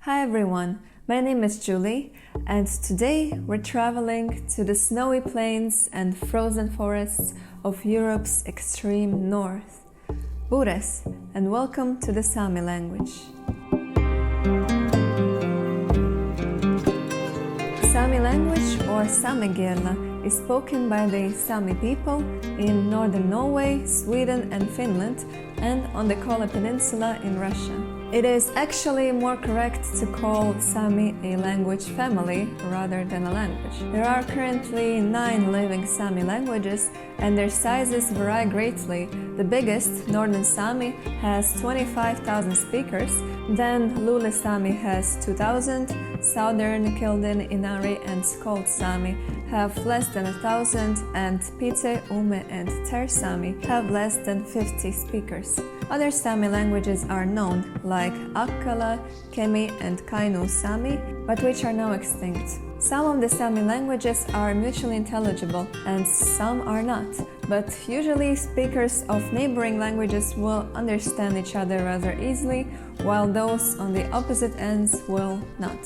Hi everyone, my name is Julie, and today we're traveling to the snowy plains and frozen forests of Europe's extreme north. Bures, and welcome to the Sámi language. Sámi language, or Sámikielä, is spoken by the Sámi people in Northern Norway, Sweden and Finland, and on the Kola peninsula in Russia. It is actually more correct to call Sámi a language family rather than a language. There are currently 9 living Sámi languages, and their sizes vary greatly. The biggest, Northern Sámi, has 25,000 speakers, then Luule Sámi has 2,000, Southern Kildin, Inari and Skolt Sámi have less than 1,000, and Pite, Ume and Ter Sámi have less than 50 speakers. Other Sámi languages are known, like Akkala, Kemi and Kainuu Sámi, but which are now extinct. Some of the Sámi languages are mutually intelligible and some are not, but usually speakers of neighboring languages will understand each other rather easily, while those on the opposite ends will not.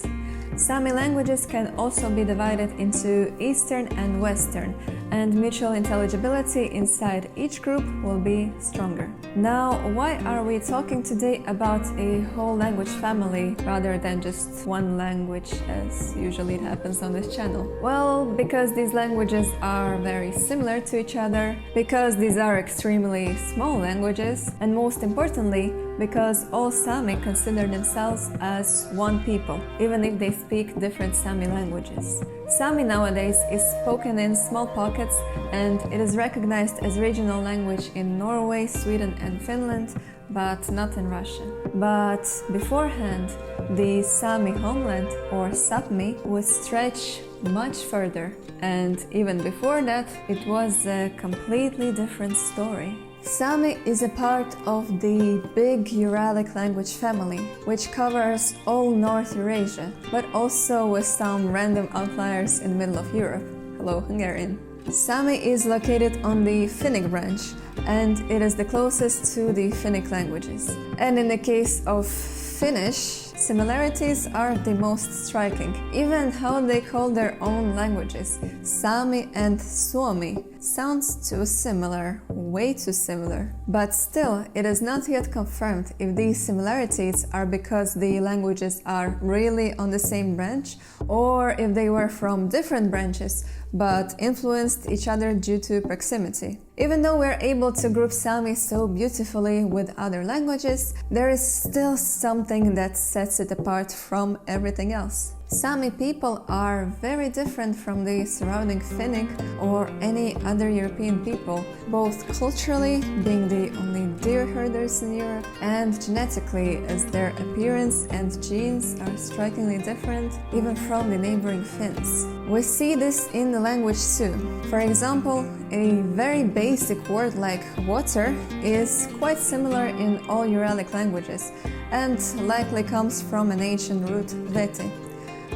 Sámi languages can also be divided into Eastern and Western, and mutual intelligibility inside each group will be stronger. Now, why are we talking today about a whole language family rather than just one language, as usually it happens on this channel? Well, because these languages are very similar to each other, because these are extremely small languages, and most importantly, because all Sámi consider themselves as one people, even if they speak different Sámi languages. Sámi nowadays is spoken in small pockets, and it is recognized as regional language in Norway, Sweden and Finland, but not in Russia. But beforehand, the Sámi homeland, or Sápmi, would stretch much further, and even before that, it was a completely different story. Sámi is a part of the big Uralic language family, which covers all North Eurasia, but also with some random outliers in the middle of Europe. Hello, Hungarian. Sámi is located on the Finnic branch, and it is the closest to the Finnic languages. And in the case of Finnish, similarities are the most striking. Even how they call their own languages, Sámi and Suomi, sounds too similar, way too similar. But still, it is not yet confirmed if these similarities are because the languages are really on the same branch, or if they were from different branches but influenced each other due to proximity. Even though we're able to group Sámi so beautifully with other languages, there is still something that sets it apart from everything else. Sámi people are very different from the surrounding Finnic or any other European people, both culturally, being the only deer herders in Europe, and genetically, as their appearance and genes are strikingly different even from the neighboring Finns. We see this in the language too. For example, a very basic word like water is quite similar in all Uralic languages and likely comes from an ancient root veti.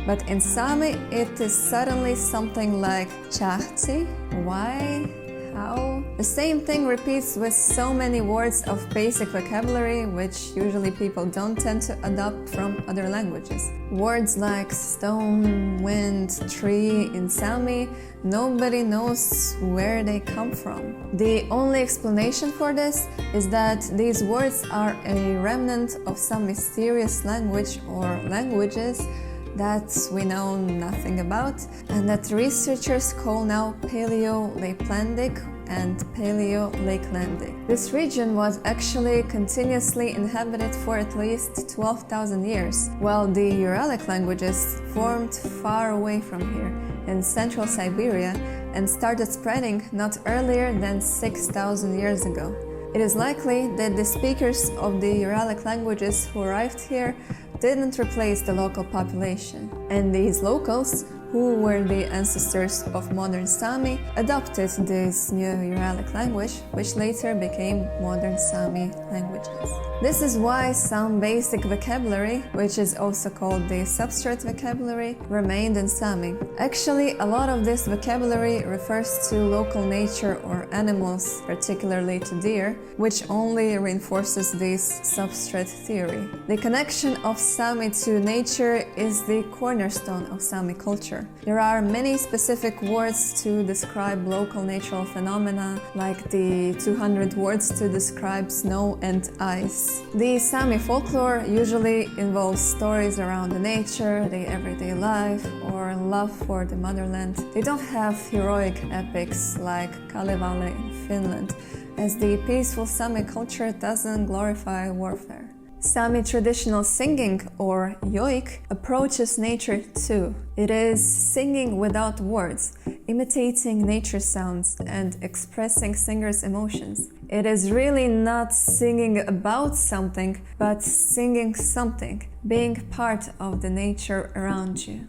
But in Sámi, it is suddenly something like chahti, why, how. The same thing repeats with so many words of basic vocabulary, which usually people don't tend to adopt from other languages. Words like stone, wind, tree in Sámi, nobody knows where they come from. The only explanation for this is that these words are a remnant of some mysterious language or languages that we know nothing about, and that researchers call now Paleo-Laplandic and Paleo-Lakelandic. This region was actually continuously inhabited for at least 12,000 years, while the Uralic languages formed far away from here, in central Siberia, and started spreading not earlier than 6,000 years ago. It is likely that the speakers of the Uralic languages who arrived here didn't replace the local population, and these locals, who were the ancestors of modern Sámi, adopted this new Uralic language, which later became modern Sámi languages. This is why some basic vocabulary, which is also called the substrate vocabulary, remained in Sámi. Actually, a lot of this vocabulary refers to local nature or animals, particularly to deer, which only reinforces this substrate theory. The connection of Sámi to nature is the cornerstone of Sámi culture. There are many specific words to describe local natural phenomena, like the 200 words to describe snow and ice. The Sámi folklore usually involves stories around the nature, the everyday life, or love for the motherland. They don't have heroic epics like Kalevala in Finland, as the peaceful Sámi culture doesn't glorify warfare. Sámi traditional singing, or joik, approaches nature too. It is singing without words, imitating nature sounds and expressing singers' emotions. It is really not singing about something, but singing something, being part of the nature around you.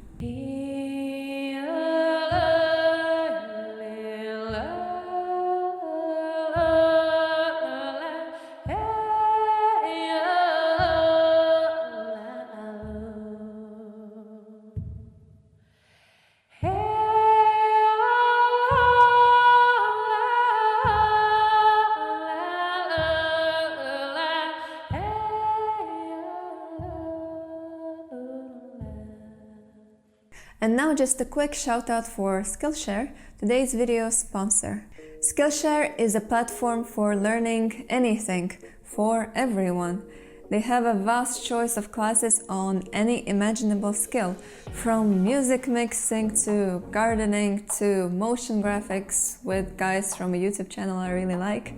And now just a quick shout out for Skillshare, today's video sponsor. Skillshare is a platform for learning anything for everyone. They have a vast choice of classes on any imaginable skill, from music mixing to gardening to motion graphics with guys from a YouTube channel I really like.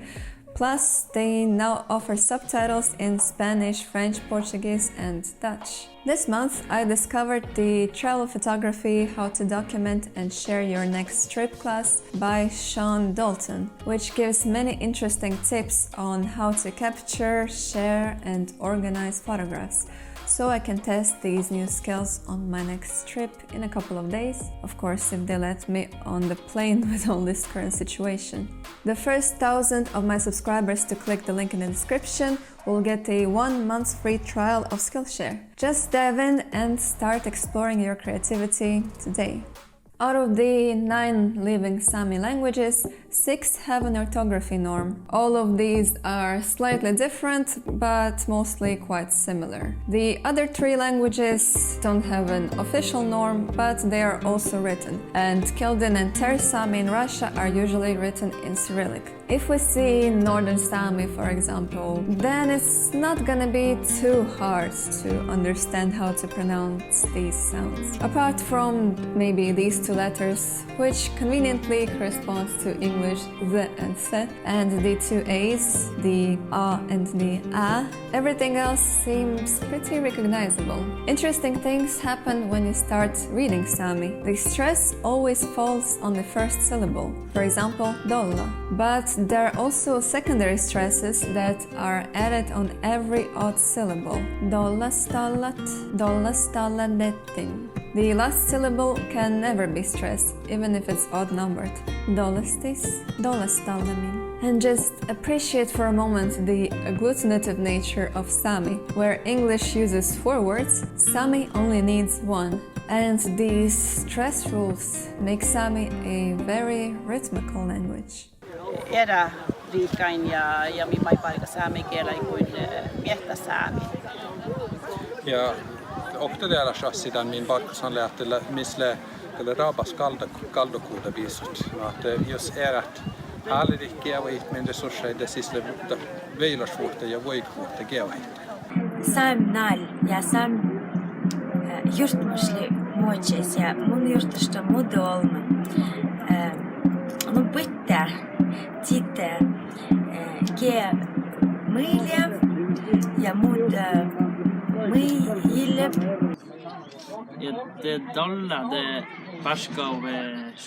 Plus, they now offer subtitles in Spanish, French, Portuguese, and Dutch. This month, I discovered the Travel Photography How to Document and Share Your Next Trip class by Sean Dalton, which gives many interesting tips on how to capture, share, and organize photographs, so I can test these new skills on my next trip in a couple of days. Of course, if they let me on the plane with all this current situation. The first 1,000 of my subscribers to click the link in the description will get a 1 month free trial of Skillshare. Just dive in and start exploring your creativity today. Out of the 9 living Sámi languages, 6 have an orthography norm. All of these are slightly different, but mostly quite similar. The other 3 languages don't have an official norm, but they are also written. And Kildin and Sámi in Russia are usually written in Cyrillic. If we see Northern Sámi, for example, then it's not gonna be too hard to understand how to pronounce these sounds. Apart from maybe these 2 letters, which conveniently corresponds to English the and se, and the 2 A's, the a and the a, everything else seems pretty recognizable. Interesting things happen when you start reading Sámi. The stress always falls on the first syllable, for example, dolla. But there are also secondary stresses that are added on every odd syllable. Dolla stallat, dolla stalladettin. The last syllable can never be stressed, even if it's odd numbered. Dollastis, dollastallamin. And just appreciate for a moment the agglutinative nature of Sámi. Where English uses 4 words, Sámi only needs 1. And these stress rules make Sámi a very rhythmical language. Eräriikkain ja min paikka saami kielä kuin miehtä saami. Ja oktodella chassida min barkosan lähtellä misle eller rabas kaldokuuda viisut. Att jos erät hallirikkiä vai min resursseja det sisle veilasvuutta ja voikvuutta geohit. Saamnal ja saam jurtmusli muoches ja mun jurtasta mudolma. No bitter titte ge mylja ja mud myille. Det dallade färska av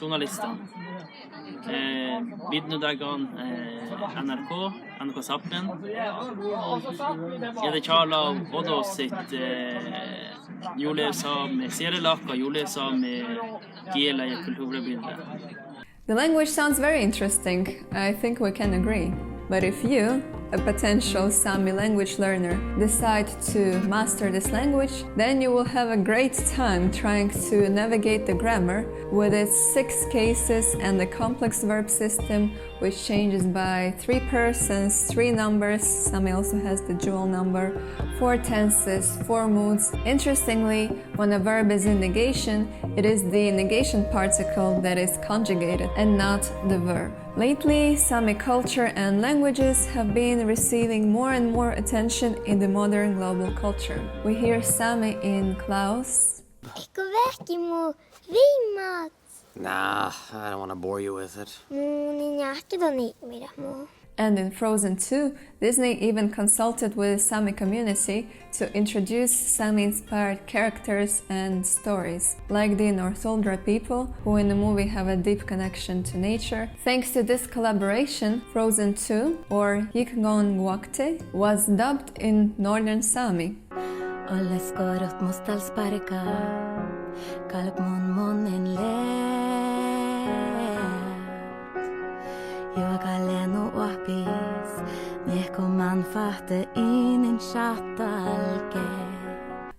journalisten. Vidnodagan NRK Savvun. Ja det Charla både sitt julesa med serielaka julesa med kielä ja kulturbilder. The language sounds very interesting. I think we can agree. But if you, a potential Sámi language learner, decide to master this language, then you will have a great time trying to navigate the grammar with its 6 cases and the complex verb system, which changes by 3 persons, 3 numbers. Sámi also has the dual number, 4 tenses, 4 moods. Interestingly, when a verb is in negation, it is the negation particle that is conjugated and not the verb. Lately, Sámi culture and languages have been receiving more and more attention in the modern global culture. We hear Sámi in Klaus. Eikö vähki muu viimaat? Nah, I don't want to bore you with it. Niin jahkidoni mitä muu. And in Frozen 2, Disney even consulted with the Sámi community to introduce Sámi-inspired characters and stories, like the Northern people, who in the movie have a deep connection to nature. Thanks to this collaboration, Frozen 2, or Yikgon Wakte, was dubbed in Northern Sámi. Olles korot mustals parka, kalp monen joka lenu ohpis, miehko man fahte inin chattalke.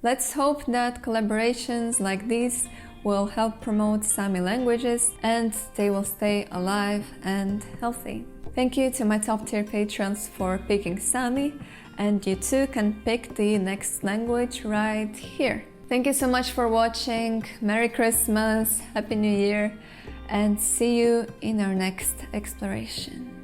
Let's hope that collaborations like these will help promote Sámi languages and they will stay alive and healthy. Thank you to my top tier patrons for picking Sámi, and you too can pick the next language right here. Thank you so much for watching. Merry Christmas, Happy New Year, and see you in our next exploration.